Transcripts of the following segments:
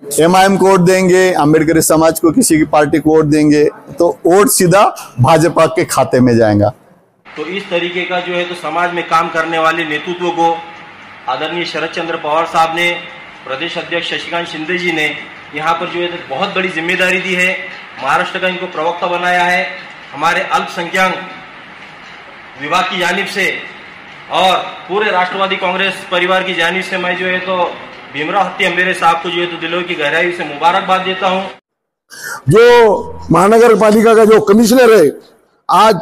MIM को vote देंगे, अंबेडकरी समाज को किसी की पार्टी को वोट देंगे तो वोट सीधा भाजपा के खाते में जाएगा। तो इस तरीके का जो है तो समाज में काम करने वाले नेतृत्व को आदरणीय शरद चंद्र पवार साहब ने, प्रदेश अध्यक्ष शशिकांत शिंदे जी ने यहाँ पर जो है तो बहुत बड़ी जिम्मेदारी दी है। महाराष्ट्र का इनको प्रवक्ता बनाया है। हमारे अल्पसंख्यक विभाग की जानिब से और पूरे राष्ट्रवादी कांग्रेस परिवार की जानिब से मैं जो है तो भीमराव हत्ती अंबेरे साहब को जो है तो दिलों की गहराई से मुबारकबाद देता हूँ। जो महानगर पालिका का जो कमिश्नर है, आज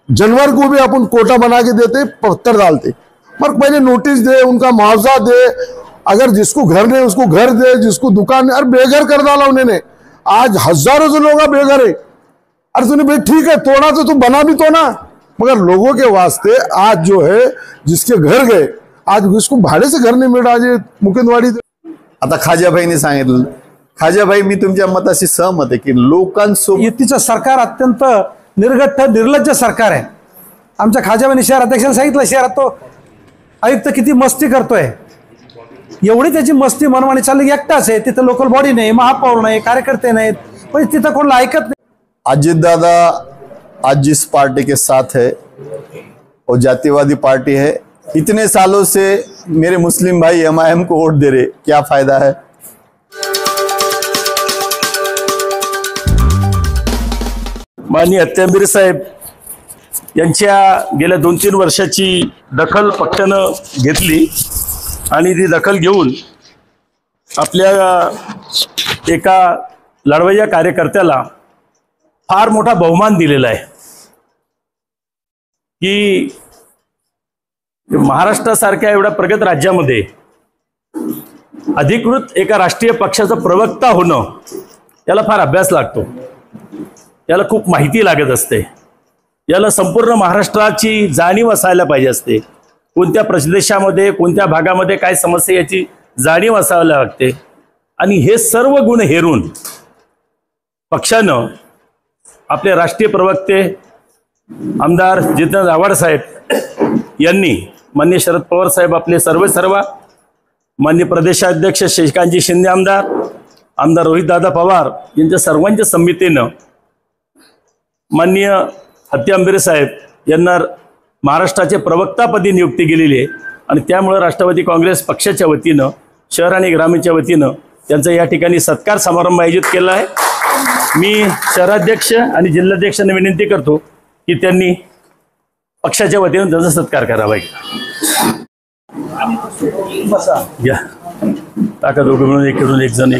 जानवर को भी अपन कोटा बना के देते, पत्थर डालते, पर पहले नोटिस दे, उनका मुआवजा दे। अगर जिसको घर नहीं उसको घर दे, जिसको दुकान नहीं, अरे बेघर कर डाला उन्होंने। आज हजारों से लोग बेघर है। अरे तूने भाई ठीक है, तोड़ा तो तू बना भी तो ना, मगर लोगों के वास्ते आज जो है जिसके घर गए, आज उसको भाडे से घर नहीं मिळत। आज मुकेंदवाडी आता खाजाभाईने सांगितलं, खाजाभाई मी तुमच्या मताशी सहमत आहे की लोकांसोबत युतीचं सरकार अत्यंत निर्गठ्ठ निर्लज्ज सरकार आहे। आमच्या खाजाभाईने शहर अध्यक्षांनी सांगितलं, शहरात तो आयुक्त किती मस्ती करतोय, एवढी त्याची मस्ती मनमानी चालली। एकटाच आहे तिथं, लोकल बॉडी नाही, महापौर नाही, कार्यकर्ते नाहीत, पण तिथं कोणाला ऐकत नाही। अजित दादा आज जिस पार्टी के साथ है वो जातिवादी पार्टी है। इतने सालों से मेरे मुस्लिम भाई एमआईएम को वोट दे रहे, क्या फायदा है? माननीय हत्ती अंबेरे साहेब यांच्या गेल्या 2-3 वर्षाची दखल पक्षानं घेतली आणि ती दखल घेऊन आपल्या एका लढवय्या कार्यकर्त्याला फार मोठा बहुमान दिलेला आहे की महाराष्ट्रासारख्या एवढ्या प्रगत राज्यामध्ये अधिकृत एका राष्ट्रीय पक्षाचा प्रवक्ता होणं, याला फार अभ्यास लागतो, याला खूप माहिती लागत असते, याला संपूर्ण महाराष्ट्राची जाणीव असायला पाहिजे असते। कोणत्या प्रदेशामध्ये कोणत्या भागामध्ये काय समस्या याची जाणीव असायला लागते। आणि हे सर्व गुण हेरून पक्षानं आपले राष्ट्रीय प्रवक्ते आमदार जितेंद्र आव्हाड साहेब यांनी, माननीय शरद पवार साहेब आपले सर्व माननीय प्रदेशाध्यक्ष शशिकांतजी शिंदे आमदार रोहितदादा पवार यांच्या सर्वांच्या संमतीनं माननीय हत्ती अंबेरे साहेब यांना महाराष्ट्राचे प्रवक्तापदी नियुक्ती केलेली आहे। आणि त्यामुळे राष्ट्रवादी काँग्रेस पक्षाच्या वतीनं, शहर आणि ग्रामीणच्या वतीनं त्यांचा या ठिकाणी सत्कार समारंभ आयोजित केला आहे। मी शहराध्यक्ष आणि जिल्हाध्यक्षांना विनंती करतो की त्यांनी पक्षाच्या वतीनं त्यांचा सत्कार करावा। या टाका दोघं मिळून एक करून एक जण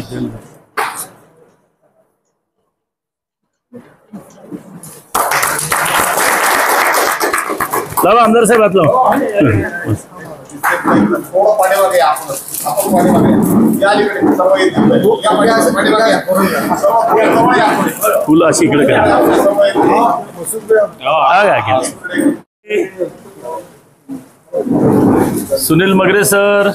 लावा आमदार साहेब हात लावा। फुलं अशी इकडे काय सुनील मगरे सर,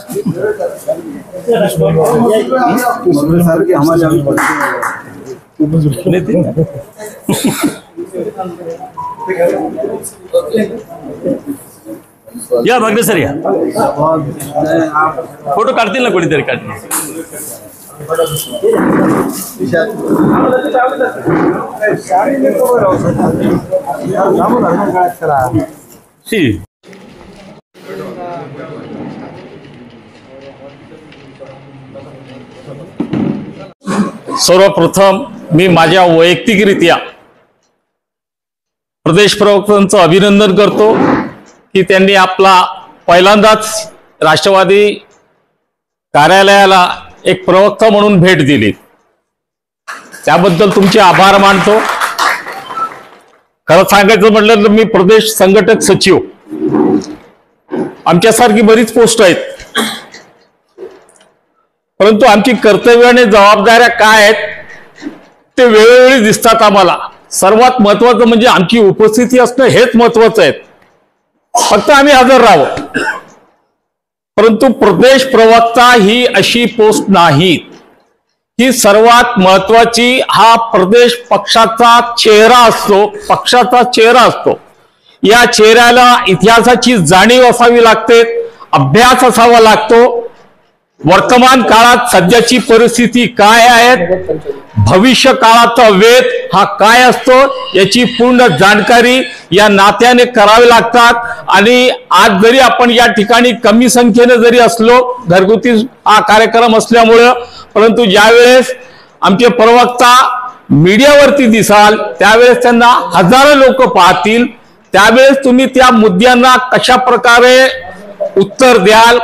या मगरे सर या, फोटो काढतील ना कोणीतरी काढतील। सर्वप्रथम मी माझ्या वैयक्तिकरित्या प्रदेश प्रवक्त्यांचं अभिनंदन करतो की त्यांनी आपला पहिल्यांदाच राष्ट्रवादी कार्यालयाला एक प्रवक्ता म्हणून भेट दिली, त्याबद्दल तुमचे आभार मानतो। खरं सांगायचं म्हटलं तर मी प्रदेश संघटक सचिव, आमच्यासारखी बरीच पोस्ट आहेत, परंतु आमची कर्तव्य आणि जबाबदाऱ्या काय आहेत ते वेळोवेळी दिसतात आम्हाला। सर्वात महत्त्वाचं म्हणजे आमची उपस्थिती असणं हेच महत्त्वाचं आहे, फक्त आम्ही हजर राहावं। परंतु प्रदेश प्रवक्ता ही अशी पोस्ट नाही, ही सर्वात महत्त्वाची, हा प्रदेश पक्षाचा चेहरा असतो, पक्षाचा चेहरा असतो। या चेहऱ्याला इतिहासाची जाणीव असावी लागते, अभ्यास असावा लागतो वर्तमान काळात सध्याची परिस्थिती काय आहे, भविष्य काळाचा वेध हा काय असतो याची पूर्ण जाणकारी या नात्याने करावी लागतात। आणि आज जरी आपण या ठिकाणी कमी संख्येने जरी असलो, घरगुती हा कार्यक्रम असल्यामुळे, परंतु ज्यावेळेस आमचे प्रवक्ता मीडियावरती दिसाल त्यावेळेस त्यांना हजारो लोक पाहतील, त्यावेळेस तुम्ही त्या मुद्द्यांना कशा प्रकारे उत्तर द्याल,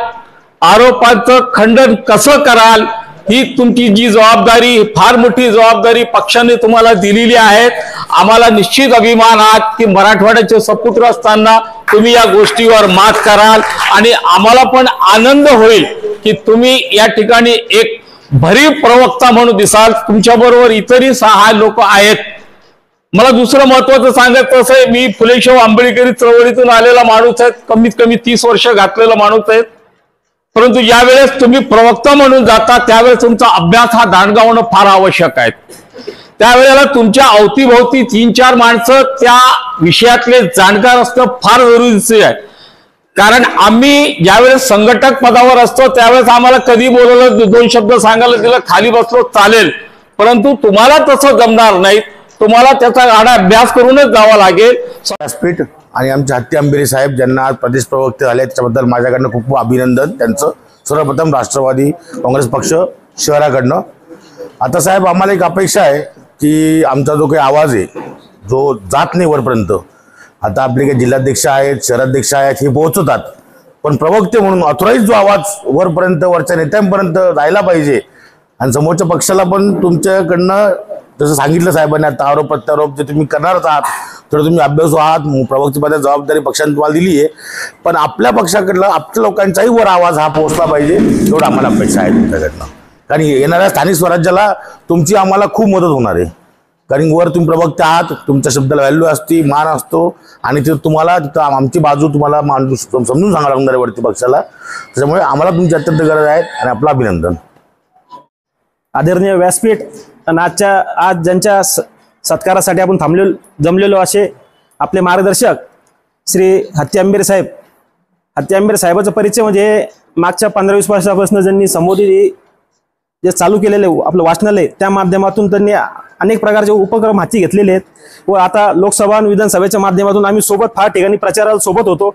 आरोपांचं खंडन कसं कराल, ही तुमची जी जबाबदारी, फार मोठी जबाबदारी पक्षाने तुम्हाला दिलेली आहे। आम्हाला निश्चित अभिमान आहे की मराठवाड्याचे सपुत्र असताना तुम्ही या गोष्टीवर मात कराल आणि आम्हाला पण आनंद होईल की तुम्ही या ठिकाणी एक भरीव प्रवक्ता म्हणून दिसाल। तुमच्याबरोबर इतरही 6 लोक आहेत। मला दुसरं महत्वाचं सांगायचं असं आहे, मी फुलेशाहू आंबेडकरी चळवळीतून आलेला माणूस आहे, कमीत कमी 30 वर्ष घातलेला माणूस आहे, परंतु ज्यावेळेस तुम्ही प्रवक्ता म्हणून जाता त्यावेळेस तुमचा अभ्यास हा दांडगा होणं फार आवश्यक आहे। त्यावेळेला तुमच्या अवतीभोवती 3-4 माणसं त्या विषयातले जाणकार असणं फार जरुरीचे आहे। कारण आम्ही ज्यावेळेस संघटक पदावर असतो त्यावेळेस आम्हाला कधी बोलवलं 2 शब्द सांगायला दिलं, खाली बसलो चालेल, परंतु तुम्हाला तसं जमणार नाही, तुम्हाला त्याचा गाढा अभ्यास करूनच जावा लागेल। व्यासपीठ आणि आमचे हत्ती आंबेरे साहेब ज्यांना आज प्रदेश प्रवक्ते झाले त्याच्याबद्दल माझ्याकडनं खूप खूप अभिनंदन त्यांचं। सर्वप्रथम राष्ट्रवादी काँग्रेस पक्ष शहराकडनं। आता साहेब आम्हाला एक अपेक्षा आहे की आमचा जो काही आवाज आहे जो जात नाही वरपर्यंत, आता आपले काही जिल्हाध्यक्ष आहेत, शहराध्यक्ष आहेत, हे पोहोचवतात, पण प्रवक्ते म्हणून ऑथराईज जो आवाज वरपर्यंत, वरच्या नेत्यांपर्यंत जायला पाहिजे आणि समोरच्या पक्षाला पण तुमच्याकडनं जसं सांगितलं साहेबांनी आता आरोप प्रत्यारोप जे तुम्ही करणारच आहात, तर तुम्ही अभ्यासू आहात, प्रवक्तेपदाची जबाबदारी पक्षाने तुम्हाला दिली आहे, पण आपल्या पक्षाकडलं आपल्या लोकांचाही वर आवाज हा पोहोचला पाहिजे एवढं आम्हाला अपेक्षा आहे तुमच्याकडनं। कारण येणाऱ्या स्थानिक स्वराज्याला तुमची आम्हाला खूप मदत होणार आहे, कारण वर तुम्ही प्रवक्ते आहात, तुमच्या शब्दाला व्हॅल्यू असते, मान असतो आणि ते तुम्हाला तिथं आमची बाजू तुम्हाला समजून सांगायला लागणार आहे वरती पक्षाला। त्याच्यामुळे आम्हाला तुमची अत्यंत गरज आहे आणि आपलं अभिनंदन। आदरणीय व्यासपीठ आणि आज ज्यांच्या सत्कारासाठी आपण जमलेलो असे आपले मार्गदर्शक श्री हत्ती आंबेरे साहेब। हत्ती आंबेरे साहेबाचा परिचय म्हणजे मागच्या 15-20 वर्षापासून ज्यांनी संबोधी जे चालू केलेले आपलं वाचनालय त्या माध्यमातून त्यांनी अनेक प्रकारचे उपक्रम हाती घेतलेले आहेत व आता लोकसभा आणि विधानसभेच्या माध्यमातून आम्ही सोबत फार ठिकाणी प्रचाराला सोबत होतो।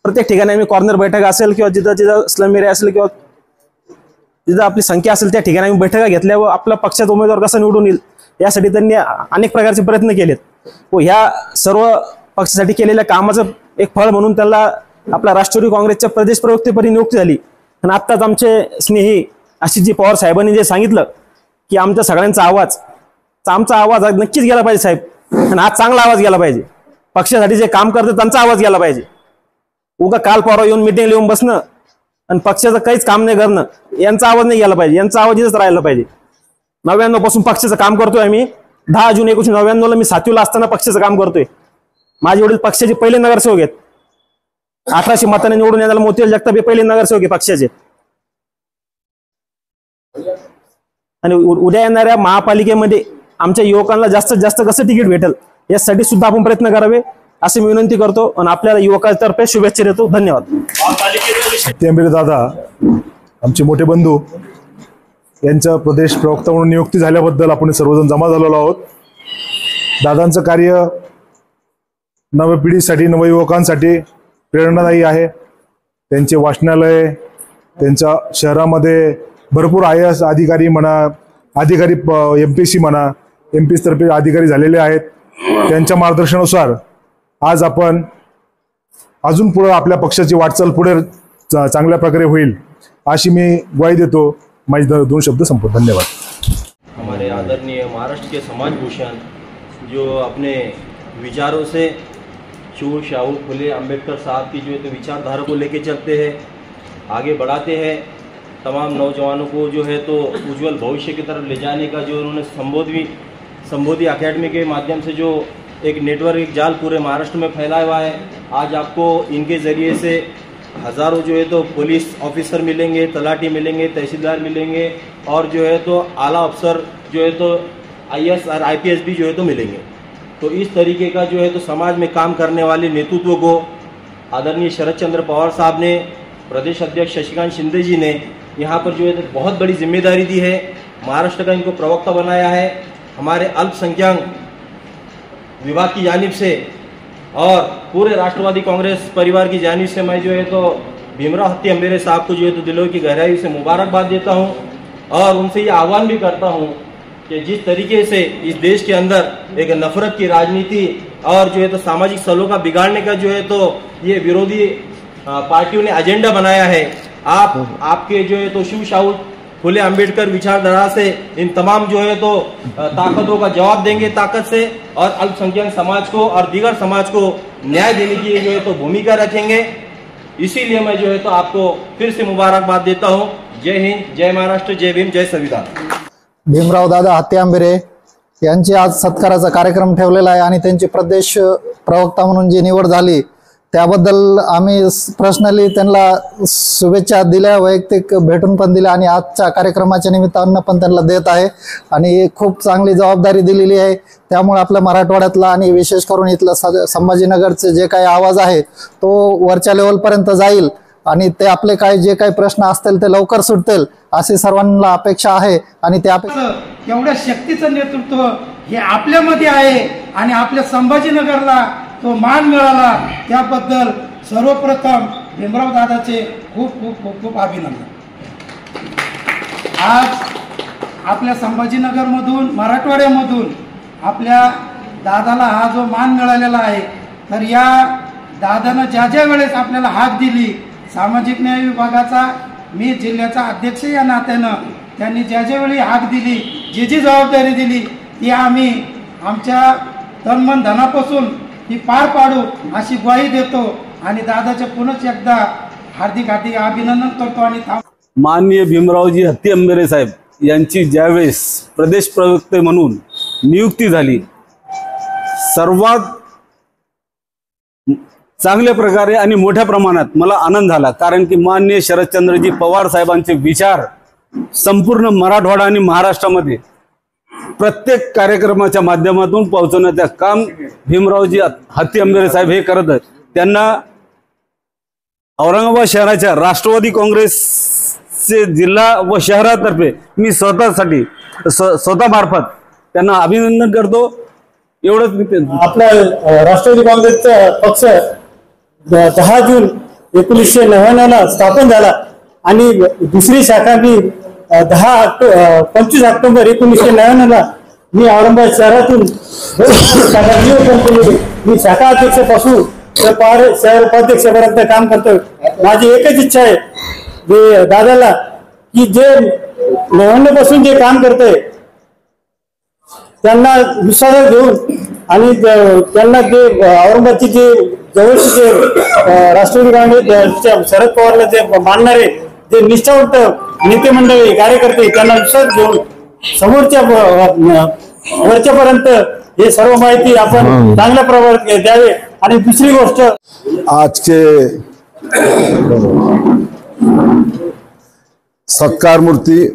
प्रत्येक ठिकाणी आम्ही कॉर्नर बैठक असेल किंवा जिथं स्लम एरिया असेल किंवा जिथं आपली संख्या असेल त्या ठिकाणी आम्ही बैठका घेतल्या व आपला पक्षाचा उमेदवार कसा निवडून येईल यासाठी त्यांनी अनेक प्रकारचे प्रयत्न केलेत व ह्या सर्व पक्षासाठी केलेल्या कामाचं एक फळ म्हणून त्याला आपला राष्ट्रवादी काँग्रेसच्या प्रदेश प्रवक्तेपदी नियुक्ती झाली। आणि आत्ताच आमचे स्नेही आशिषजी पवार साहेबांनी जे सांगितलं की आमच्या सगळ्यांचा आवाज नक्कीच गेला पाहिजे साहेब, आणि आज चांगला आवाज गेला पाहिजे, पक्षासाठी जे काम करतात त्यांचा आवाज गेला पाहिजे। उगा काल परवा येऊन मिटिंग येऊन बसणं आणि पक्षाचं काहीच काम नाही करणं यांचा आवाज नाही गेला पाहिजे, यांचा आवाज इथंच राहिला पाहिजे। 99 पासून पक्षाचं काम करतोय आम्ही, 10 जून 1999 मी 7वीला असताना पक्षाचं काम करतोय। माझे वडील पक्षाचे पहिले नगरसेवक आहेत, 1800 मतांनी निवडून येणारा मोतीलाल जगताप हे पहिले नगरसेवक आहे पक्षाचे। आणि उद्या येणाऱ्या महापालिकेमध्ये आमच्या युवकांना जास्तीत जास्त कसं तिकीट भेटेल यासाठी सुद्धा आपण प्रयत्न करावे अशी मी विनंती करतो आणि आपल्याला युवकांतर्फे शुभेच्छा देतो। धन्यवाद। हत्ती आंबेरे दादा आमचे मोठे बंधू यांच्या प्रदेश प्रवक्ता म्हणून नियुक्ती झाल्याबद्दल आपण सर्वजण जमा झालेलो आहोत। दादांचं कार्य नवपिढीसाठी नवयुवकांसाठी प्रेरणादायी आहे। त्यांचे वाचनालय, त्यांच्या शहरामध्ये भरपूर IAS अधिकारी म्हणा, अधिकारी MPSC म्हणा, MPSC तर्फे अधिकारी झालेले आहेत। त्यांच्या मार्गदर्शनानुसार आज आपण अजून पुढे आपल्या पक्षाची वाटचाल पुढे चांगल्या प्रकारे होईल अशी मी ग्वाही देतो। माझे 2 शब्द संपवतो। धन्यवाद। हमारे आदरणीय महाराष्ट्र के समाज भूषण जो अपने विचारों से शाहू फुले अम्बेडकर साहब की जो है तो विचारधारा को लेके चलते हैं, आगे बढ़ाते हैं, तमाम नौजवानों को जो है तो उज्जवल भविष्य की तरफ ले जाने का जो उन्होंने संबोधि अकेडमी के माध्यम से जो एक नेटवर्क, एक जाल पूरे महाराष्ट्र में फैलाया हुआ है। आज आपको इनके ज़रिए से हज़ारों जो है तो पुलिस ऑफिसर मिलेंगे, तलाटी मिलेंगे, तहसीलदार मिलेंगे और जो है तो आला अफसर जो है तो IAS और IPS भी जो है तो मिलेंगे। तो इस तरीके का जो है तो समाज में काम करने वाले नेतृत्व को आदरणीय शरद चंद्र पवार साहब ने, प्रदेश अध्यक्ष शशिकांत शिंदे जी ने यहाँ पर जो है तो बहुत बड़ी जिम्मेदारी दी है। महाराष्ट्र का इनको प्रवक्ता बनाया है हमारे अल्पसंख्यक विभाग की जानिब से और पूरे राष्ट्रवादी कांग्रेस परिवार की जानिब से मैं जो है तो भीमराव हत्ती अम्बेरे साहब को जो है तो दिलों की गहराई से मुबारकबाद देता हूँ और उनसे ये आह्वान भी करता हूँ कि जिस तरीके से इस देश के अंदर एक नफरत की राजनीति और जो है तो सामाजिक सलों का बिगाड़ने का जो है तो ये विरोधी पार्टियों ने एजेंडा बनाया है, आपके जो है तो शिव शाहू फुले अंबेडकर विचारधारा से इन तमाम जो है तो ताकतों का जवाब देंगे ताकत से और अल्पसंख्यक समाज को और दीगर समाज को न्याय देने की जो है तो भूमिका रखेंगे। इसीलिए मैं जो है तो आपको फिर से मुबारकबाद देता हूँ। जय हिंद, जय महाराष्ट्र, जय भीम, जय संविधान। भीमराव दादा हत्ती आंबेरे यांची आज सत्काराचा कार्यक्रम ठेवलेला आहे आणि त्यांची प्रदेश प्रवक्ता म्हणून जी निवड झाली त्याबद्दल आम्ही पर्सनली त्यांना शुभेच्छा दिल्या, वैयक्तिक भेटून पण दिल्या आणि आजच्या कार्यक्रमाच्या निमित्तानं पण त्यांना देत आहे आणि खूप चांगली जबाबदारी दिलेली आहे। त्यामुळे आपल्या मराठवाड्यातला आणि विशेष करून इथलं संभाजीनगरचे जे काही आवाज आहे तो वरच्या लेवलपर्यंत जाईल आणि ते आपले काय जे काही प्रश्न असतील ते लवकर सुटतील अशी सर्वांना अपेक्षा आहे आणि त्या एवढ्या शक्तीचं नेतृत्व हे आपल्यामध्ये आहे आणि आपल्या संभाजीनगरला तो मान मिळाला त्याबद्दल सर्वप्रथम भीमराव दादाचे खूप खूप खूप खूप अभिनंदन। आज आपल्या संभाजीनगरमधून मराठवाड्यामधून आपल्या दादाला हा जो मान मिळालेला आहे तर या दादानं ज्या ज्या वेळेस आपल्याला हाक दिली सामाजिक न्याय विभागाचा मी जिल्ह्याचा अध्यक्ष या नात्यानं त्यांनी ज्या ज्या वेळी हाक दिली जी जी जबाबदारी दिली ती आम्ही आमच्या तनमन धनापासून ती पार पाडू अशी ग्वाही देतो आणि दादाचे पुनश्च एकदा हार्दिक हार्दिक अभिनंदन करतो आणि माननीय भीमरावजी हत्ती आंबेरे साहेब यांची ज्यावेळेस प्रदेश प्रवक्ते म्हणून नियुक्ती झाली सर्वात चांगल्या प्रकारे आणि मोठ्या प्रमाणात मला आनंद झाला, कारण की माननीय शरदचंद्रजी पवार साहेबांचे विचार संपूर्ण मराठवाडा आणि महाराष्ट्रामध्ये प्रत्येक कार्यक्रमाच्या माध्यमातून पोहोचवण्याचं काम भीमरावजी हत्ती आंबेरे साहेब हे करत आहेत। त्यांना औरंगाबाद शहराच्या राष्ट्रवादी काँग्रेसचे जिल्हा व शहरातर्फे मी स्वतःमार्फत त्यांना अभिनंदन करतो। एवढंच आपला राष्ट्रवादी काँग्रेसचा पक्ष 10 जून 1999 ला स्थापन झाला आणि दुसरी शाखा मी 25 ऑक्टोबर 1999 ला मी औरंगाबाद शहरातून मी शाखा अध्यक्षापासून शहर उपाध्यक्षापर्यंत काम करतोय। माझी एकच इच्छा आहे जे दादाला की जे 99 पासून जे काम करतोय त्यांना विश्वासात घेऊन आणि त्यांना ते औरंगाबादची जे जवळचे जे राष्ट्रवादी काँग्रेस शरद पवारला जे मानणारे जे निष्ठावंत नेते मंडळी कार्यकर्ते त्यांना विश्वास घेऊन समोरच्या वरच्यापर्यंत हे सर्व माहिती आपण चांगल्या प्रमाणात द्यावे। आणि दुसरी गोष्ट आज के सत्कार मूर्ति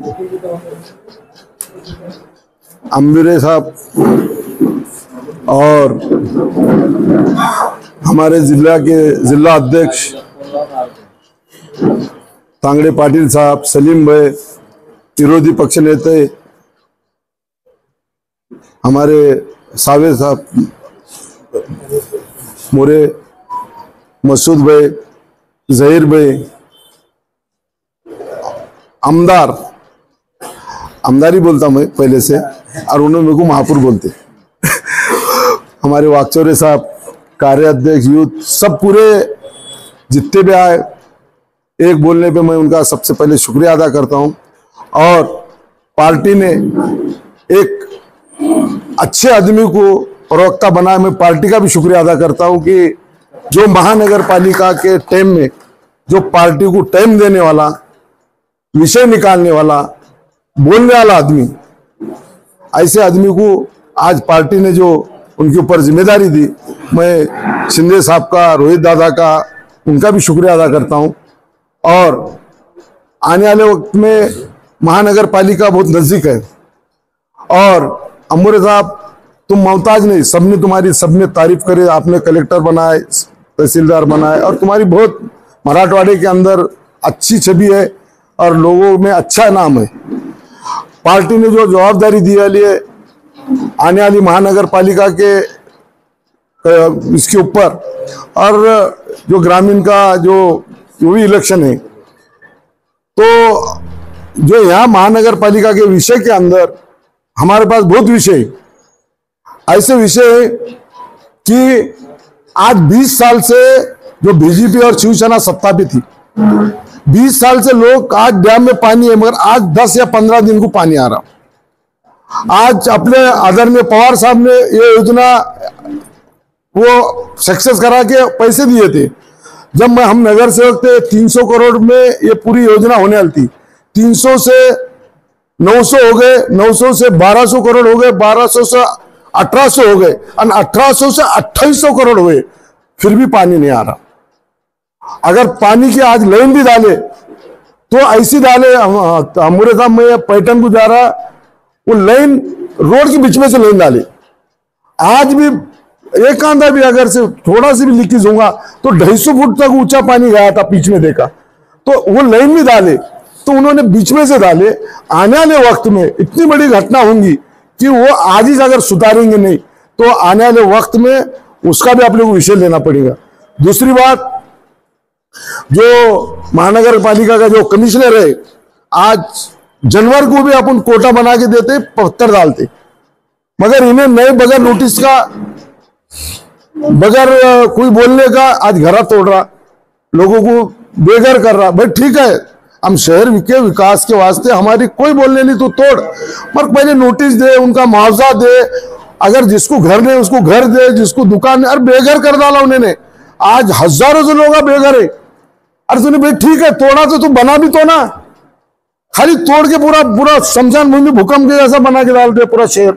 आंबेरे साहब और हमारे जिला के जिला अध्यक्ष तांगड़े पाटिल साहब, सलीम भाई, विरोधी पक्ष नेता हमारे सावे साहब, मोरे, मसूद भाई, जहीर भाई, आमदारी बोलता मैं पहले से और उन्होंने मेरे को महापुर बोलते हमारे वाकचौरे साहब, कार्याध्यक्ष, यूथ सब पूरे जितने भी आए, एक बोलने पे मैं उनका सबसे पहले शुक्रिया अदा करता हूं। और पार्टी ने एक अच्छे आदमी को प्रवक्ता बनाया, मैं पार्टी का भी शुक्रिया अदा करता हूं कि जो महानगर पालिका के टाइम में जो पार्टी को टाइम देने वाला, विषय निकालने वाला, बोलने वाला आदमी, ऐसे आदमी को आज पार्टी ने जो उनके ऊपर जिम्मेदारी दी, मैं शिंदे साहब का, रोहित दादा का, उनका भी शुक्रिया अदा करता हूं। और आने वाले वक्त में महानगर पालिका बहुत नजदीक है और अमूरे साहब तुम मोहताज नहीं, सबने तारीफ करे, आपने कलेक्टर बनाए, तहसीलदार बनाए और तुम्हारी बहुत मराठवाड़े के अंदर अच्छी छवि है और लोगों में अच्छा नाम है। पार्टी ने जो जवाबदारी दी है आने वाली महानगर पालिका के इसके ऊपर, और जो ग्रामीण का जो भी इलेक्शन है, तो जो यहाँ महानगर पालिका के विषय के अंदर हमारे पास बहुत विषय, ऐसे विषय है कि आज 20 साल से जो बीजेपी और शिवसेना सत्ता पे थी, 20 साल से लोग, आज डैम में पानी है मगर आज 10 या 15 दिन को पानी आ रहा। आज अपने आदरणीय पवार साहब ने ये योजना वो सक्सेस करा के पैसे दिए थे। जब हम नगर सेवक थे 300 करोड़ में ये पूरी योजना होने वाली थी। 300 से 900 हो गए, 900 से 1200 करोड़ हो गए, 1200 से 1800 हो गए, और 1800 से 2800 करोड़ हुए, फिर भी पानी नहीं आ रहा। अगर पानी की आज लाइन भी डाले तो ऐसी डाले, हमारे साहब में पैटर्न को जा रहा, वो लाइन रोड के बीच में से लाइन डाले। आज भी एक कांदा भी अगर से थोड़ा सी भी लीकेज होगा तो 250 फुट तक ऊंचा पानी गया था, बीच में देखा तो वो लाइन भी डाले, तो उन्होंने बीच में से डाले। आने वाले वक्त में इतनी बड़ी घटना होंगी कि वो आज ही अगर सुधारेंगे नहीं तो आने वाले वक्त में उसका भी आप लोगों को विषय लेना पड़ेगा। दूसरी बात, जो महानगर पालिका का जो कमिश्नर है, आज जानवर को भी अपन कोटा बना के देते, पत्थर डालते, मगर इन्हें नए बगैर नोटिस का, बगैर कोई बोलने का आज घरा तोड़ रहा, लोगों को बेघर कर रहा। भाई ठीक है, हम शहर के विकास के वास्ते हमारी कोई बोलने नहीं, तो तोड़, पर पहले नोटिस दे, उनका मुआवजा दे। अगर जिसको घर नहीं उसको घर दे, जिसको दुकान नहीं, अरे बेघर कर डाला उन्होंने। आज हजारों से लोग बेघर है। अरे तूने भाई ठीक है तोड़ा तो तू बना भी तो ना, खाली तोड़ के पूरा पूरा शमशान भूमि भूकंप के जैसा बना के डाल दे पूरा शहर।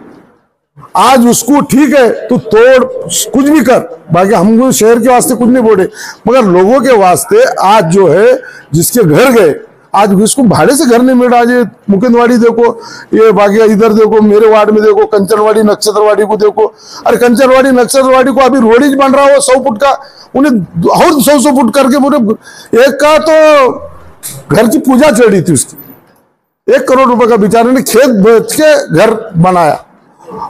आज उसको ठीक है तू तोड़, कुछ भी कर, बाकी हम शहर के वास्ते कुछ नहीं बोले, मगर लोगों के वास्ते आज जो है जिसके घर गए, आज इसको भाड़े से घर नहीं मिल रहा। आज मुकुंदवाड़ी देखो, ये बाकी इधर देखो, मेरे वार्ड में देखो, कंचनवाड़ी नक्षत्रवाड़ी को देखो। अरे कंचनवाड़ी नक्षत्रवाड़ी को अभी रोड ही बन रहा हो 100 फुट का, उन्हें और 100 फुट करके पूरे एक का तो घर की पूजा चढ़ी थी उसकी, 1 करोड़ रुपए का बेचारे ने खेत बेच के घर बनाया।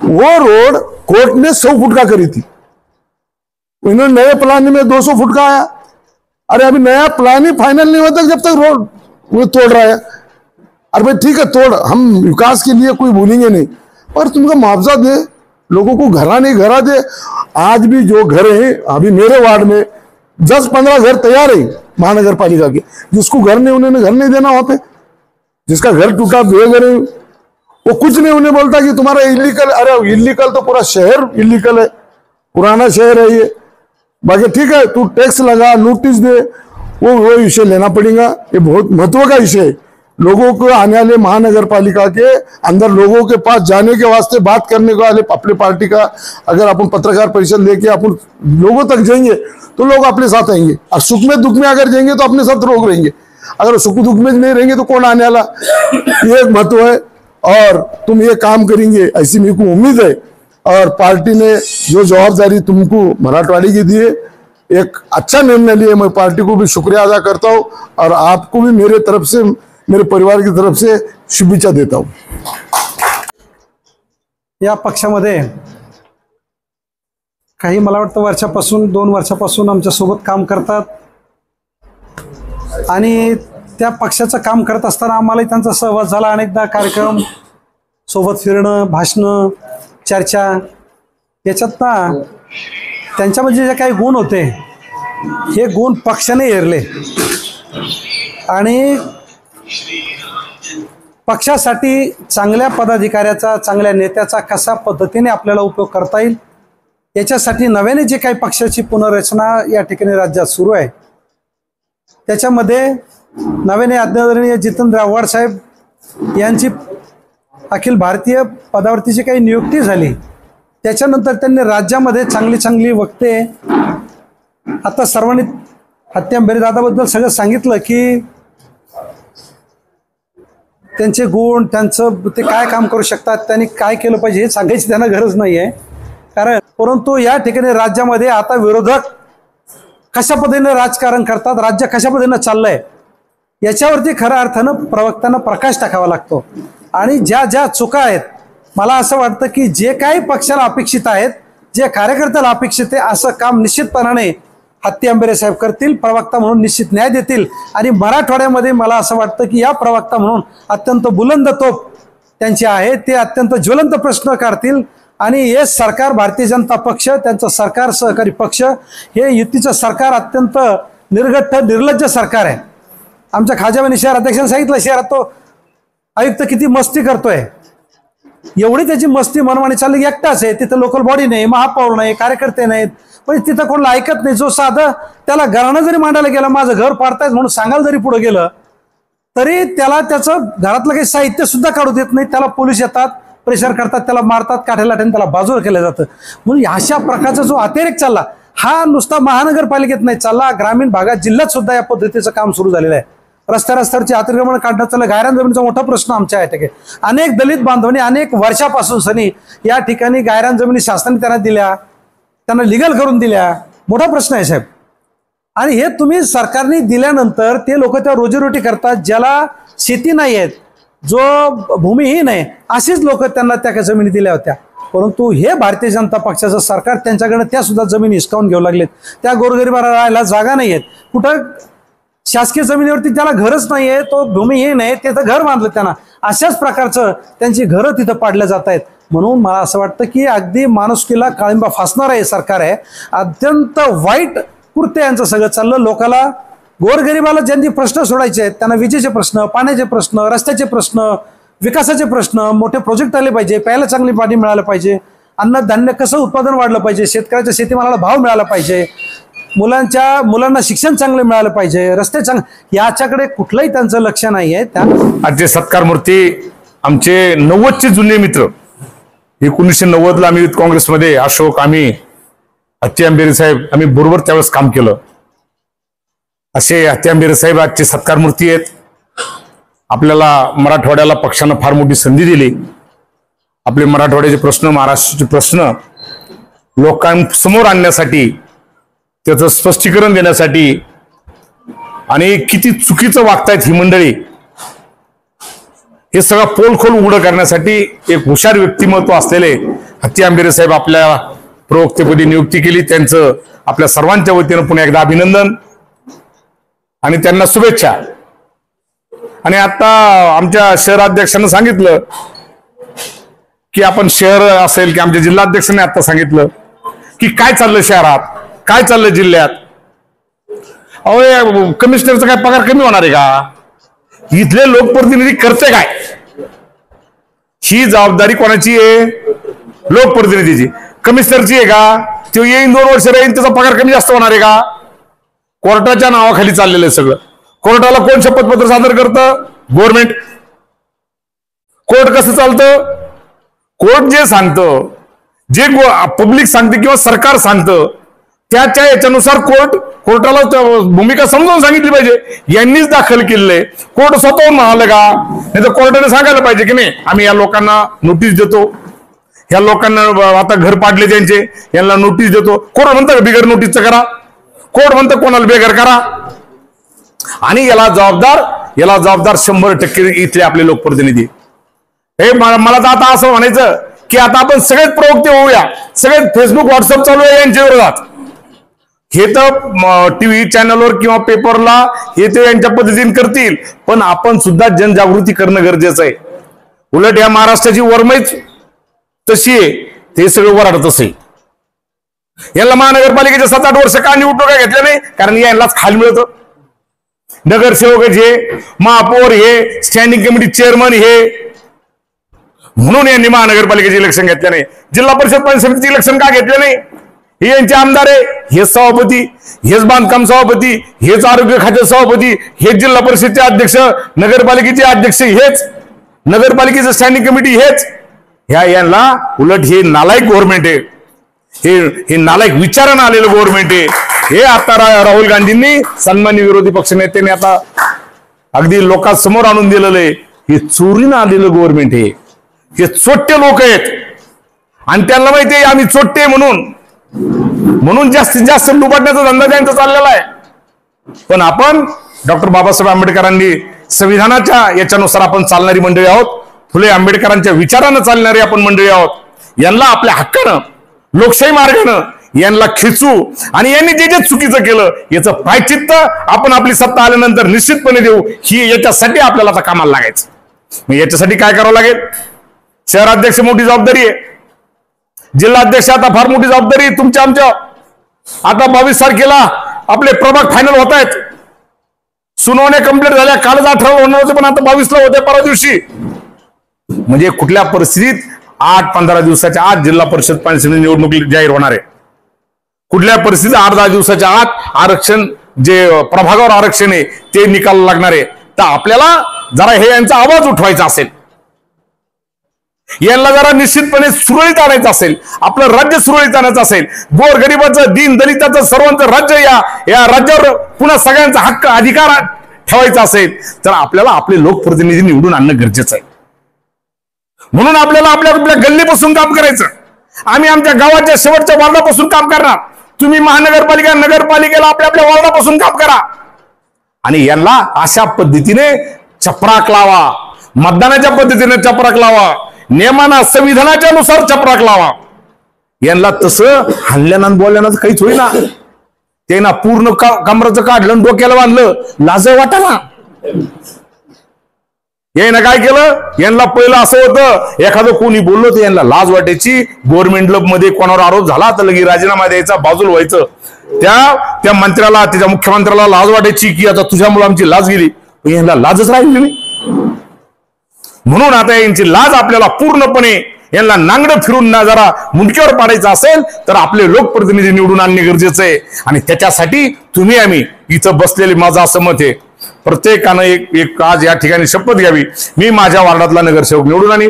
वो रोड कोर्ट ने 100 फुट का करी थी, इन्होंने नए प्लान में 200 फुट का आया। अरे अभी नया प्लान ही फाइनल नहीं होता जब तक रोड वो तोड़ रहा है। अरे भाई ठीक है तोड़, हम विकास के लिए कोई भूलेंगे नहीं, पर तुमको मुआवजा दे, लोगों को घरा नहीं घरा दे। आज भी जो घर है, अभी मेरे वार्ड में 10-15 घर तैयार है महानगर पालिका के, जिसको घर नहीं उन्होंने घर नहीं देना। वहां पे जिसका घर टूटा बेघर है वो कुछ नहीं, उन्हें बोलता कि तुम्हारा इलीगल। अरे इलीगल तो पूरा शहर इलीगल है, पुराना शहर है ये। बाकी ठीक है तू टैक्स लगा, नोटिस दे, वो विषय लेना पड़ेगा। ये बहुत महत्व का विषय है। लोगों को आने वाले महानगर पालिका के अंदर लोगों के पास जाने के वास्ते बात करने वाले अपने पार्टी का, अगर अपन पत्रकार परिषद लेके अपन लोगों तक जाएंगे तो लोग अपने साथ आएंगे, और सुख में दुख में अगर जाएंगे तो अपने साथ लोग रहेंगे। अगर सुख दुख में नहीं रहेंगे तो कौन आने वाला, ये एक महत्व है। और तुम ये काम करेंगे ऐसी मेरे को उम्मीद है। और पार्टी ने जो जवाबदारी तुमको मराठवाड़ी की दी है, एक अच्छा निर्णय लिए, मैं पार्टी को भी शुक्रिया अदा करता हूँ, और आपको भी मेरे तरफ से, मेरे परिवार की तरफ से शुभेच्छा देता हूँ। या पक्षामध्ये काही मला वाटतं वर्षापासून 2 वर्षापासून आमच्या सोबत काम करतात, आणि त्या पक्षाचं काम करत असताना आम्हालाही त्यांचा सहवास झाला। अनेकदा कार्यक्रम सोबत फिरणं, भाषणं, चर्चा, याच्यात ना त्यांच्यामध्ये जे काही गुण होते हे गुण पक्षाने हेरले, आणि पक्षासाठी चांगल्या पदाधिकाऱ्याचा, चांगल्या नेत्याचा कसा पद्धतीने आपल्याला उपयोग करता येईल याच्यासाठी नव्याने जे काही पक्षाची पुनर्रचना या ठिकाणी राज्यात सुरू आहे, त्याच्यामध्ये नव्याने आदरणीय जितेंद्र आव्हाड साहेब यांची अखिल भारतीय पदावरती जी काही नियुक्ती झाली, त्याच्यानंतर त्यांनी राज्यामध्ये चांगली चांगली वक्ते, आता सर्वांनी हत्ती अंबेरे दादाबद्दल सगळं सांगितलं की त्यांचे गुण, त्यांचं ते काय काम करू शकतात, त्यांनी काय केलं पाहिजे हे सांगायची त्यांना गरज नाही आहे। कारण परंतु या ठिकाणी राज्यामध्ये आता विरोधक कशा पद्धतीने राजकारण करतात, राज्य कशा पद्धतीने चाललंय याच्यावरती खऱ्या अर्थानं प्रवक्त्यांना प्रकाश टाकावा लागतो. आणि ज्या ज्या चुका आहेत, मला असं वाटतं की जे काही पक्षाला अपेक्षित आहेत, जे कार्यकर्त्याला अपेक्षित आहे, असं काम निश्चितपणाने हत्ती आंबेरे साहेब करतील, प्रवक्ता म्हणून निश्चित न्याय देतील. आणि मराठवाड्यामध्ये मला असं वाटतं की या प्रवक्ता म्हणून अत्यंत बुलंद तोप त्यांची आहे, ते अत्यंत ज्वलंत प्रश्न काढतील. आणि हे सरकार, भारतीय जनता पक्ष, त्यांचं सरकार, सहकारी पक्ष, हे युतीचं सरकार अत्यंत निर्घट्ट निर्लज्ज सरकार आहे. आमच्या खाजाबानी शहर अध्यक्षांनी सांगितलं, शहरात तो आयुक्त किती मस्ती करतोय. एवढी त्याची मस्ती मनमानी चालली, एकटाच आहे तिथं, लोकल बॉडी नाही, महापौर नाही, कार्यकर्ते नाहीत, पण तिथं कोणाला ऐकत नाही. जो साधं त्याला घरानं जरी मांडायला गेलं, माझं घर पाडतायत म्हणून सांगायला जरी पुढे गेलं, तरी त्याला त्याचं घरातलं काही साहित्य सुद्धा काढू देत नाही. त्याला पोलीस येतात, प्रेशर करतात, त्याला मारतात, काठ्यालाट्याने त्याला बाजूला केलं जातं. म्हणून अशा प्रकारचा जो अतिरेक चालला, हा नुसता महानगरपालिकेत नाही चालला, ग्रामीण भागात, जिल्ह्यात सुद्धा या पद्धतीचं काम सुरू झालेलं आहे. रस्त्यावरची अतिक्रमण काढण्यात चाललं. गायरान जमिनीचा मोठा प्रश्न आमच्या आहे. ठिकाणी अनेक दलित बांधवांनी अनेक वर्षापासून सनी या ठिकाणी गायरान जमिनी शासनाने त्यांना दिल्या, त्यांना लिगल करून दिल्या. मोठा प्रश्न आहे साहेब. आणि हे तुम्ही सरकारने दिल्यानंतर ते लोक त्या रोजीरोटी करतात, ज्याला शेती नाही आहेत, जो भूमिहीन आहे, अशीच लोक त्यांना त्या जमिनी दिल्या होत्या. परंतु हे भारतीय जनता पक्षाचं सरकार त्यांच्याकडनं त्या सुद्धा जमिनी हिसकावून घेऊ लागलेत. त्या गोरगरिबाला राहायला जागा नाही आहेत. कुठं शासकीय जमिनीवरती त्याला घरच नाही आहे, तो भूमिहीन आहे, त्याचं घर बांधलं त्यांना. अशाच प्रकारचं त्यांची घरं तिथं पाडल्या जात आहेत. म्हणून मला असं वाटतं की अगदी माणुसकीला काळिंबा फासणारं हे सरकार आहे. अत्यंत वाईट कृत्य यांचं सगळं चाललं. लोकाला, गोरगरिबाला ज्यांनी प्रश्न सोडायचे आहेत, त्यांना विजेचे प्रश्न, पाण्याचे प्रश्न, रस्त्याचे प्रश्न, विकासाचे प्रश्न, मोठे प्रोजेक्ट आले पाहिजे, प्यायला चांगली पाणी मिळालं पाहिजे, अन्नधान्य कसं उत्पादन वाढलं पाहिजे, शेतकऱ्याच्या शेतीमालाला भाव मिळाला पाहिजे, मुलांना शिक्षण चांगलं मिळालं पाहिजे, रस्ते चांगले, याच्याकडे कुठलंही त्यांचं लक्ष नाही आहे. आजचे सत्कार मूर्ती आमचे 90चे जुने मित्र, 1990ला आम्ही युथ काँग्रेसमध्ये, अशोक, आम्ही, हत्ती आंबेरे साहेब, आम्ही बरोबर त्यावेळेस काम केलं. असे हत्ती आंबेरे साहेब आजचे सत्कार मूर्ती आहेत. आपल्याला मराठवाड्याला पक्षानं फार मोठी संधी दिली. आपले मराठवाड्याचे प्रश्न, महाराष्ट्राचे प्रश्न लोकांसमोर आणण्यासाठी, त्याचं स्पष्टीकरण देण्यासाठी, आणि किती चुकीचं वागतायत ही मंडळी, हे सगळं पोलखोल उघडं करण्यासाठी एक हुशार व्यक्तिमत्व असलेले हत्ती आंबेरे साहेब आपल्या प्रवक्तेपदी नियुक्ती केली. त्यांचं आपल्या सर्वांच्या वतीनं पुन्हा एकदा अभिनंदन आणि त्यांना शुभेच्छा. आणि आता आमच्या शहराध्यक्षांनी सांगितलं की आपण शहर असेल, की आमच्या जिल्हाध्यक्षांनी आता सांगितलं की काय चाललं शहरात, काय चाललं जिल्ह्यात. अहो, कमिशनरचा काय पगार कमी होणार आहे का? इथले लोकप्रतिनिधी करते काय? ही जबाबदारी कोणाची आहे? लोकप्रतिनिधीची. कमिशनरची आहे का? तो येईन 2 वर्ष राहील, त्याचा पगार कमी जास्त होणार आहे का? कोर्टाच्या नावाखाली चाललेलं आहे सगळं. कोर्टाला कोण शपथपत्र सादर करतं? गव्हर्नमेंट. कोर्ट कसं चालतं? कोर्ट जे सांगतं, जे पब्लिक सांगते किंवा सरकार सांगतं, त्याच्या याच्यानुसार कोर्टाला भूमिका समजावून सांगितली पाहिजे. यांनीच दाखल केलेलं, कोर्ट स्वतःहून म्हणालं का? नाही तर कोर्टाने सांगायला पाहिजे की नाही, आम्ही या लोकांना नोटीस देतो, ह्या लोकांना आता घर पाडले त्यांचे, यांना नोटीस देतो. कोर्ट म्हणतं का बिगर नोटीसचं करा? कोर्ट म्हणतं कोणाला बेघर करा? आणि याला जबाबदार 100% इथले आपले लोकप्रतिनिधी. हे मला तर आता असं म्हणायचं की आता आपण सगळेच प्रवक्ते होऊया, सगळेच फेसबुक, व्हॉट्सअप चालू आहे यांच्या विरोधात. हे तर टीव्ही चॅनलवर किंवा पेपरला हे ते यांच्या पद्धतीने करतील, पण आपण सुद्धा जनजागृती करणं गरजेचं आहे. उलट या महाराष्ट्राची वरमाईच तशी आहे, ते सगळं वराडत असे. यांना महानगरपालिकेच्या 7-8 वर्ष का निवडणुका घेतल्या नाही? कारण यांनाच खाल मिळतं. नगरसेवक हे, महापौर हे, स्टँडिंग कमिटी चेअरमन हे, म्हणून यांनी महानगरपालिकेचे इलेक्शन घेतले नाही. जिल्हा परिषद पंचायत समितीचे इलेक्शन का घेतले नाही? हे यांचे आमदार आहे, हेच सभापती, हेच बांधकाम सभापती, हेच आरोग्य खाते सभापती, हेच जिल्हा परिषदचे अध्यक्ष, नगरपालिकेचे अध्यक्ष हेच, नगरपालिकेचं स्टँडिंग कमिटी हेच. यांना उलट हे नालायक गव्हर्नमेंट आहे, हे नालायक विचारानं आलेलं गव्हर्नमेंट आहे. हे आता राहुल गांधींनी, सन्माननीय विरोधी पक्षनेत्यांनी आता अगदी लोकांसमोर आणून दिलेलं आहे. हे चोरीनं आलेलं गव्हर्नमेंट आहे. हे चोट्टे लोक आहेत आणि त्यांना माहिती आहे आम्ही चोट्टे म्हणून जास्तीत जास्त लुबाडण्याचा धंदा त्यांचा चाललेला आहे. पण आपण डॉक्टर बाबासाहेब आंबेडकरांनी संविधानाच्या याच्यानुसार आपण चालणारी मंडळी आहोत. फुले आंबेडकरांच्या विचारानं चालणारी आपण मंडळी आहोत. यांना आपल्या हक्कानं लोकशाही मार्गानं यांना खिचू आणि यांनी जे जे चुकीचं केलं याचं प्रायचित्त आपण आपली सत्ता आल्यानंतर निश्चितपणे देऊ. ही याच्यासाठी आपल्याला आता कामाला लागायचं. मग याच्यासाठी काय करावं लागेल? शहराध्यक्ष मोठी जबाबदारी आहे, जिल्हाध्यक्ष आता फार मोठी जबाबदारी आहे तुमच्या आमच्या. आता 22 तारखेला आपले प्रभाग फायनल होत आहेत. सुनावण्या कंप्लीट झाल्या. कालच 18 होणार होते पण आता 22 ला होते परवा दिवशी. म्हणजे कुठल्या परिस्थितीत 8-15 दिवसाच्या आत जिल्हा परिषद पंचायत समिती निवडणूक जाहीर होणार आहे. कुठल्या परिस्थितीत 8-10 दिवसाच्या आत आरक्षण जे प्रभागावर आरक्षण आहे ते निकाल लागणार आहे. तर आपल्याला जरा हे यांचा आवाज उठवायचा असेल, यांना जरा निश्चितपणे सुरळीत आणायचं असेल, आपलं राज्य सुरळीत आणायचं असेल, गोरगरिबाचं दीन दलिताचं सर्वांचं राज्य या राज्यावर पुन्हा सगळ्यांचा हक्क अधिकार ठेवायचा असेल तर आपल्याला आपले लोकप्रतिनिधी निवडून आणणं गरजेचं आहे. म्हणून आपल्याला आपल्या गल्लीपासून काम करायचं. आम्ही आमच्या गावाच्या शेवटच्या वार्डापासून काम करणार. तुम्ही महानगरपालिका नगरपालिकेला आपल्या वार्डापासून काम करा. आणि यांना अशा पद्धतीने चपराक लावा, मतदानाच्या पद्धतीने चपराक लावा, नियमाना संविधानाच्या नुसार चपराक लावा. यांना तसं हल्ल्यानं बोलल्यानं काहीच होईना. ते ना पूर्ण कमराचं काढलं डोक्याला बांधलं, लाज वाटाना. यानं काय केलं? यांना पहिलं असं होतं एखादं कोणी बोललो तर यांना लाज वाटायची. गव्हर्नमेंट मध्ये कोणावर आरोप झाला तर लगे राजीनामा द्यायचा, बाजूला व्हायचं. त्या मंत्र्याला त्याच्या मुख्यमंत्र्याला लाज वाटायची की आता तुझ्यामुळे आमची लाज गेली. यांना लाजच राहिली नाही. म्हणून आता यांची लाज आपल्याला पूर्णपणे यांना नांगडं फिरून ना जरा मुंडक्यावर पाडायचं असेल तर आपले लोकप्रतिनिधी निवडून आणणे गरजेचं आहे. आणि त्याच्यासाठी तुम्ही आम्ही इथं बसलेले माझं असं मत आहे प्रत्येकानं एक आज या ठिकाणी शपथ घ्यावी. मी माझ्या वार्डातला नगरसेवक निवडून आणि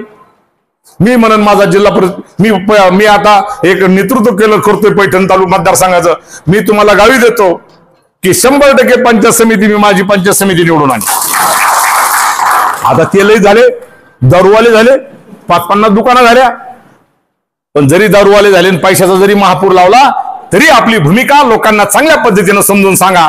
मी म्हणून माझा जिल्हा मी आता एक नेतृत्व करतोय पैठण तालुका मतदारसंघाचं. मी तुम्हाला गावी देतो की 100% पंचायत समिती मी माझी पंचायत समिती निवडून आणली. आता तेलही झाले, दारूवाले झाले, 5-50 दुकानं झाल्या. पण जरी दारूवाले झाले आणि पैशाचा जरी महापूर लावला तरी आपली भूमिका लोकांना चांगल्या पद्धतीनं समजून सांगा.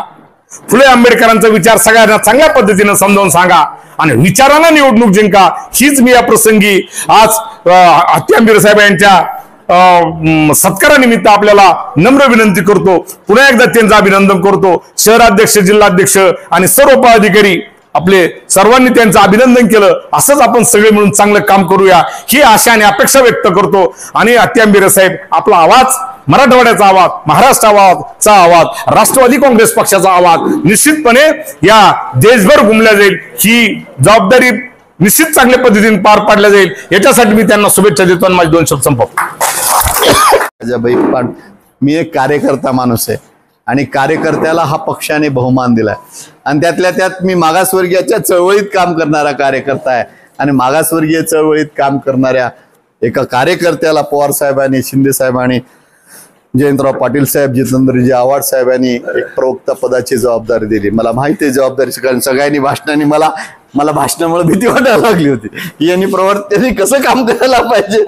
फुले आंबेडकरांचा विचार सगळ्यांना चांगल्या पद्धतीनं समजावून सांगा आणि विचारांना निवडणूक जिंका. हीच मी या प्रसंगी आज हत्ती साहेब यांच्या सत्कारानिमित्त आपल्याला नम्र विनंती करतो. पुन्हा एकदा त्यांचं अभिनंदन करतो. शहराध्यक्ष, जिल्हाध्यक्ष आणि सर्व पदाधिकारी आपले सर्वांनी त्यांचं अभिनंदन केलं. असंच आपण सगळे मिळून चांगलं काम करूया ही आशा आणि अपेक्षा व्यक्त करतो. आणि हत्ती साहेब आपला आवाज, मराठवाड्याचा आवाज, महाराष्ट्राचा आवाज, राष्ट्रवादी काँग्रेस पक्षाचा आवाज निश्चितपणे या देशभर घुमल्या जाईल. ही जबाबदारी निश्चित चांगल्या पद्धतीने पार पाडल्या जाईल. याच्यासाठी मी त्यांना शुभेच्छा देतो आणि माझे 2 शब्द संपवतो. मी एक कार्यकर्ता माणूस आहे आणि कार्यकर्त्याला हा पक्षाने बहुमान दिलाय आणि त्यातल्या त्यात मी मागासवर्गीयाच्या चळवळीत काम करणारा कार्यकर्ता आहे. आणि मागासवर्गीय चळवळीत काम करणाऱ्या एका कार्यकर्त्याला पवार साहेबांनी, शिंदे साहेबांनी, जयंतराव पाटील साहेब, जितेंद्रजी आव्हाड साहेबांनी एक प्रवक्ता पदाची जबाबदारी दिली. मला माहिती आहे जबाबदारीची, कारण सगळ्यांनी भाषणांनी मला भाषणामुळे भीती वाटायला लागली होती की यांनी त्यांनी कसं काम करायला पाहिजे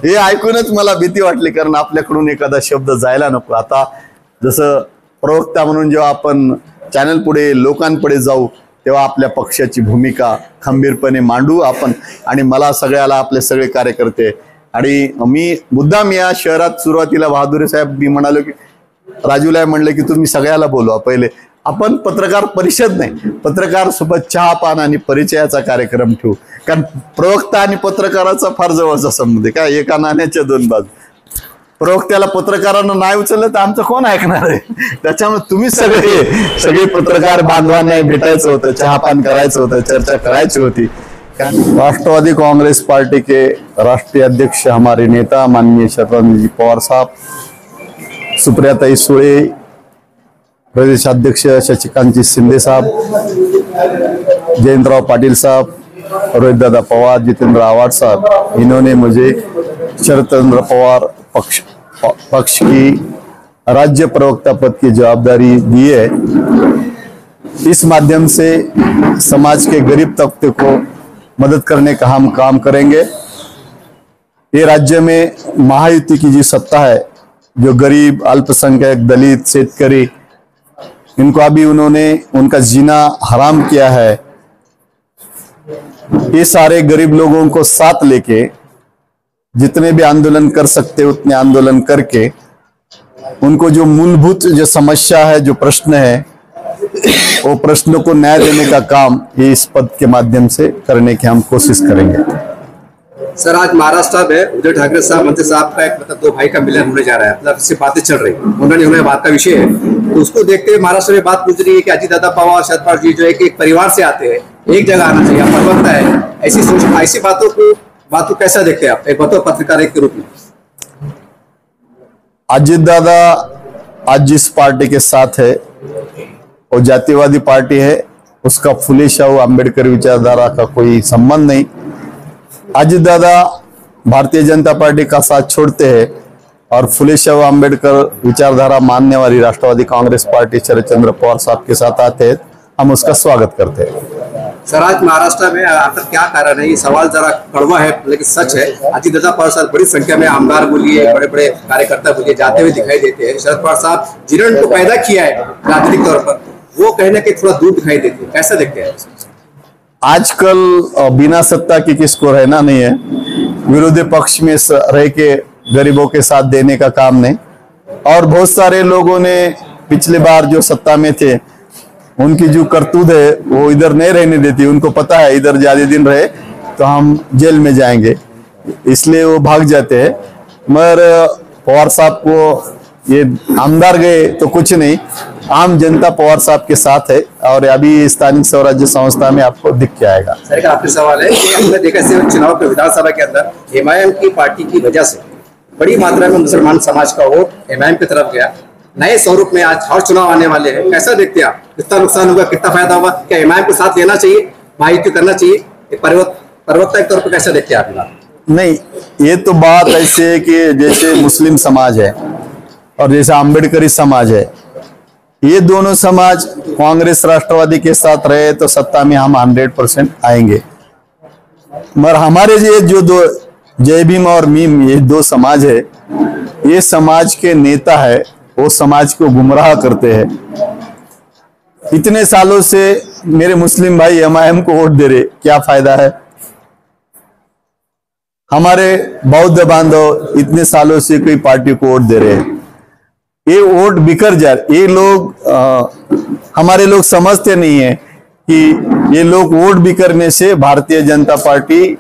हे ऐकूनच मला भीती वाटली. कारण आपल्याकडून एखादा शब्द जायला नको. आता जसं प्रवक्ता म्हणून जेव्हा आपण चॅनल पुढे लोकांपुढे जाऊ तेव्हा आपल्या पक्षाची भूमिका खंबीरपणे मांडू आपण. आणि मला सगळ्याला आपले सगळे कार्यकर्ते आणि मी मुद्दाम या शहरात सुरुवातीला बहादुरी साहेब मी म्हणालो की राजूला म्हणलं की तुम्ही सगळ्याला बोलवा. पहिले आपण पत्रकार परिषद नाही, पत्रकार सोबत चहा पान आणि परिचयाचा कार्यक्रम ठेवू. कारण प्रवक्ता आणि पत्रकाराचा फार जवळचा संबंध आहे. काय एका नाण्याच्या 2 बाजू. प्रवक्त्याला पत्रकारांना नाही उचललं तर आमचं कोण ऐकणार आहे. त्याच्यामुळे तुम्ही सगळे पत्रकार बांधवांना भेटायचं होतं, चहा पान करायचं होतं, चर्चा करायची होती. राष्ट्रवादी कांग्रेस पार्टी के राष्ट्रीय अध्यक्ष हमारे नेता माननीय शरद पवार साहब, सुप्रियाताई सुळे, प्रदेश अध्यक्ष शशिकांत शिंदे साहब, जयंतराव पाटिल साहब, रोहित दादा पवार, जितेंद्र आव्हाड साहब, इन्होंने मुझे शरद चंद्र पवार पक्ष की राज्य प्रवक्ता पद की जवाबदारी दी है. इस माध्यम से समाज के गरीब तबके को मदद करने का हम काम करेंगे. ये राज्य में महायुति की जी सत्ता है, जो गरीब, अल्पसंख्यक, दलित, शेतकरी इनको अभी उन्होंने उनका जीना हराम किया है। ये सारे गरीब लोगों को साथ लेके जितने भी आंदोलन कर सकते उतने आंदोलन करके उनको जो मूलभूत जो समस्या है, जो प्रश्न है, वो प्रश्नों को न्याय देने का काम ये इस पद के माध्यम से करने की हम कोशिश करेंगे। सर, आज महाराष्ट्र में उद्धव ठाकरे साहब, मंत्री साहब का एक दो भाई का मिलन होने जा रहा है, मतलब इससे बातें चल रही, उन्होंने बात का विषय है, तो उसको देखते हुए महाराष्ट्र में बात पूछ रही है कि अजितदादा पवार, शरद पवार जी जो एक परिवार से आते हैं, एक जगह आना चाहिए, प्रवक्ता है, ऐसी सोच, ऐसी बातों को कैसा देखते हैं आप एक पत्रकार के रूप में? अजितदादा आज जिस पार्टी के साथ है वो जातिवादी पार्टी है, उसका फुले शाहू आंबेडकर विचारधारा का कोई संबंध नहीं। अजितदादा भारतीय जनता पार्टी का साथ छोड़ते हैं और फुले शाहू आंबेडकर विचारधारा मानने वाली राष्ट्रवादी कांग्रेस पार्टी शरद चंद्र पवार साहब के साथ आते हैं, हम उसका स्वागत करते हैं। सर, आज महाराष्ट्र में आखिर क्या कारण है? ये सवाल जरा कड़वा है लेकिन सच है। अजितदादा पवार साहब बड़ी संख्या में आमदार बोलिए, बड़े बड़े कार्यकर्ता बोलिए, जाते हुए दिखाई देते हैं। शरद पवार साहब जिन्होंने तो पैदा किया है राजनीतिक तौर पर, वो कहीं ना कहीं थोड़ा दूर दिखाई देते हैं, कैसा देखते हैं? आजकल बिना सत्ता की किसको रहना नहीं है, विरोधी पक्ष में रह के गरीबों के साथ देने का काम नहीं। और बहुत सारे लोगों ने पिछली बार जो सत्ता में थे उनकी जो करतूत है वो इधर नहीं रहने देती, उनको पता है इधर ज्यादा दिन रहे तो हम जेल में जाएंगे, इसलिए वो भाग जाते हैं। मगर पवार साहब को ये आमदार गए तो कुछ नहीं, आम जनता पवार साहब के साथ है और अभी स्थानीय स्वराज्य संस्था में आपको दिख के आएगा। सर, का आखिरी सवाल है कि हमने देखा चुनाव के विधानसभा के अंदर एमआईएम की पार्टी की वजह से बड़ी मात्रा में मुसलमान समाज का वोट एमआईएम की तरफ गया। नए स्वरूप में आज और चुनाव आने वाले हैं, कैसा देखते हैं आप? कितना नुकसान होगा, कितना फायदा होगा? क्या एमआईएम को साथ लेना चाहिए, महायुति करना चाहिए? एक प्रवक्ता के तौर पर कैसा देखते हैं आप? नहीं, ये तो बात ऐसी है कि जैसे मुस्लिम समाज है और जैसे अम्बेडकरी समाज है, ये दोनों समाज कांग्रेस राष्ट्रवादी के साथ रहे तो सत्ता में हम 100% आएंगे। मगर हमारे ये जो दो जय भीम और मीम, ये दो समाज है, ये समाज के नेता है, वो समाज को गुमराह करते हैं। इतने सालों से मेरे मुस्लिम भाई एमआईएम को वोट दे रहे, क्या फायदा है? हमारे बौद्ध बांधव इतने सालों से कोई पार्टी को वोट दे रहे हैं, ये वोट बिखर जाए। ये लोग हमारे लोग समझते नहीं है कि ये लोग वोट बिखरने से भारतीय जनता पार्टी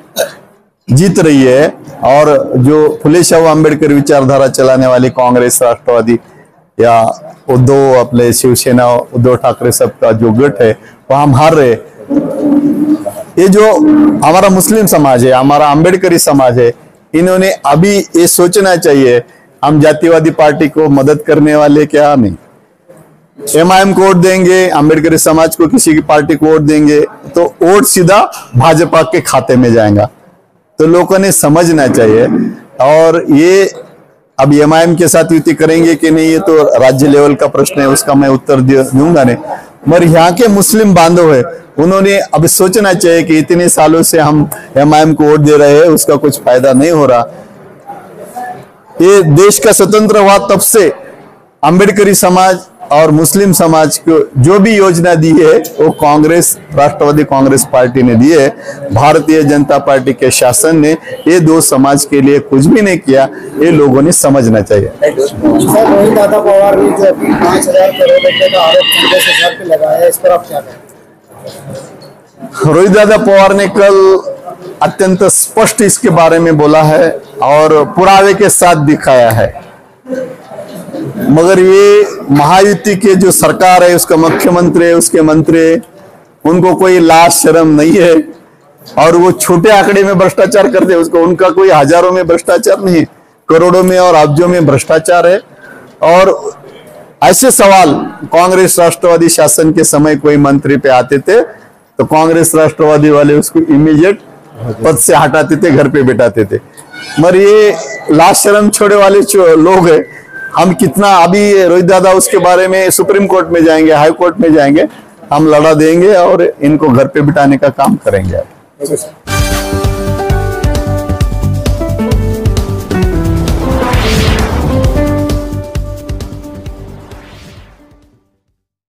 जीत रही है और जो फुले शाहू आंबेडकर विचारधारा चलाने वाली कांग्रेस राष्ट्रवादी या उद्धव अपने शिवसेना उद्धव ठाकरे सब का जो गठ है वो हम हार रहे। ये जो हमारा मुस्लिम समाज है, हमारा अम्बेडकरी समाज है, इन्होंने अभी ये सोचना चाहिए हम जातिवादी पार्टी को मदद करने वाले क्या नहीं। एमआईएम को वोट देंगे, अम्बेडकरी समाज को किसी की पार्टी को वोट देंगे तो वोट सीधा भाजपा के खाते में जाएगा। तो लोगों ने समझना चाहिए। और ये अब एमआईएम के साथ युति करेंगे कि नहीं, ये तो राज्य लेवल का प्रश्न है, उसका मैं उत्तर दूंगा नहीं। मगर यहाँ के मुस्लिम बांधव है, उन्होंने अब सोचना चाहिए कि इतने सालों से हम एमआईएम को वोट दे रहे हैं, उसका कुछ फायदा नहीं हो रहा। ये देश का स्वतंत्र हुआ तब से अम्बेडकरी समाज और मुस्लिम समाज को जो भी योजना दी है वो कांग्रेस राष्ट्रवादी कांग्रेस पार्टी ने दी है। भारतीय जनता पार्टी के शासन ने ये दो समाज के लिए कुछ भी नहीं किया, ये लोगों ने समझना चाहिए। रोहित दादा पवार ने जो 5,000 करोड़ रुपए का आरोप कांग्रेस सरकार पे लगाया है, इस पर आप क्या कहें? रोहित दादा पवार ने कल अत्यंत स्पष्ट इसके बारे में बोला है और पुरावे के साथ दिखाया है। मगर ये महायुति के जो सरकार है, उसका मुख्यमंत्री है, उसके मंत्री है, उनको कोई लाज शर्म नहीं है और वो छोटे आंकड़े में भ्रष्टाचार करते हैं। उसको उनका कोई हजारों में भ्रष्टाचार नहीं, करोड़ों में और अब्जों में भ्रष्टाचार है। और ऐसे सवाल कांग्रेस राष्ट्रवादी शासन के समय कोई मंत्री पे आते थे तो कांग्रेस राष्ट्रवादी वाले उसको इमीडिएट पद से हटाते थे, घर पे बिठाते थे। मगर ये लाज शर्म छोड़े वाले लोग हैं। हम कितना अभी रोहित दादा उसके बारे में सुप्रीम कोर्ट में जाएंगे, हाई कोर्ट में जाएंगे, हम लड़ा देंगे और इनको घर पे बिठाने का काम करेंगे।